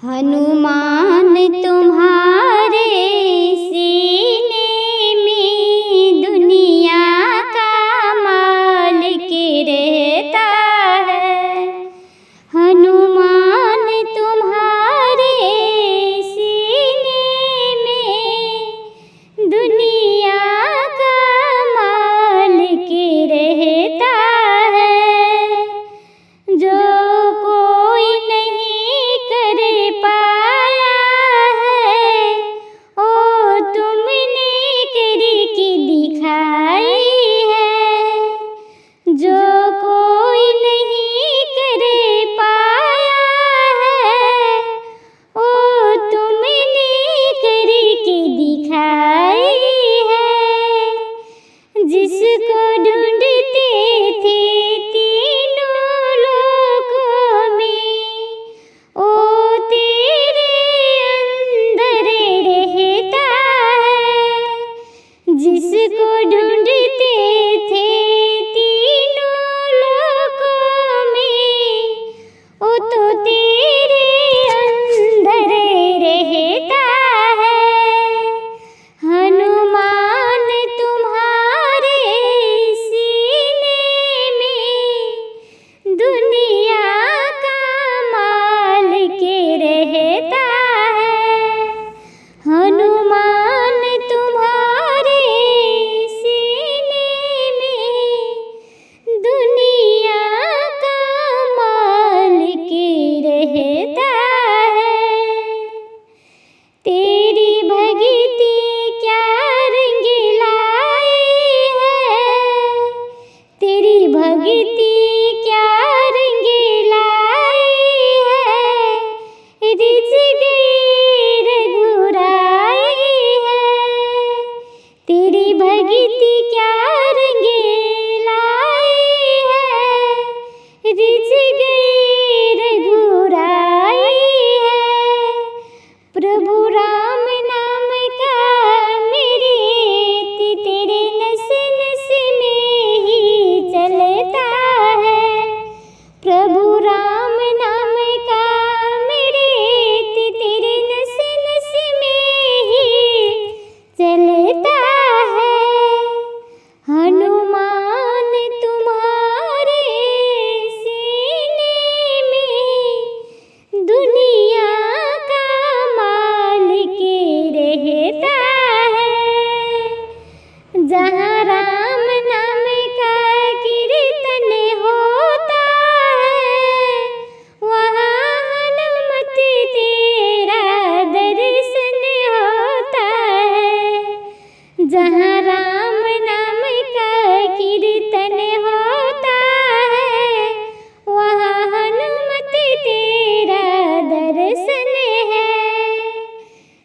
हनुमान तुम्हारे सीने में दुनिया का मालिक रहता है। हनुमान तुम्हारे सीने में दुनिया का मालिक रहता है। जो कोई नहीं कर पाया है ओ तुमने करके दिखाई है। जो कोई नहीं कर पाया है ओ तुमने करके दिखाई है। जिसको ढूंढते थे तीनों लोकों में ओ तेरे अंदर रहता है। जिसको ढूंढते थे तीनों लोकों में ओ तो तेरे अंदर रहता है। हनुमान तुम्हारे सीने में दुनिया का मालिक रहता है। हनुमान तुम्हारे सीने में दुनिया का मालिक रहता है। तेरी भक्ति क्या रंग लाई है। तेरी भक्ति क्या रंग लाई है। रिझ गई रघुराई है। तेरी भक्ति क्या रंग लाई है। रिझ गई रघुराई है। प्रभु राम नाम का मेरे तेरे नस नस में ही चलता है। प्रभु राम नाम का मेरे तेरे नस नस में ही चलता है। हनुमान तुम्हारे सीने में दुनिया का मालिक रहता है। जहाँ राम नाम का कीर्तन होता है वहाँ हनुमत तेरा दर्शन होता है। जहाँ राम नाम का कीर्तन होता है वहाँ हनुमत तेरा दर्शन है।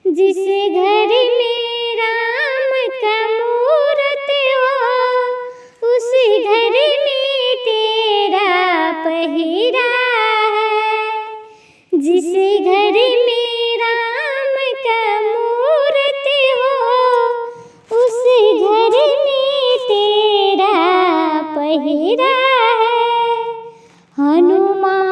जिस घर में राम का मूरत हो उस घर में तेरा पहिरा है। जिस घर में राम का मूरत हो उस घर में तेरा पहिरा है। हनुमान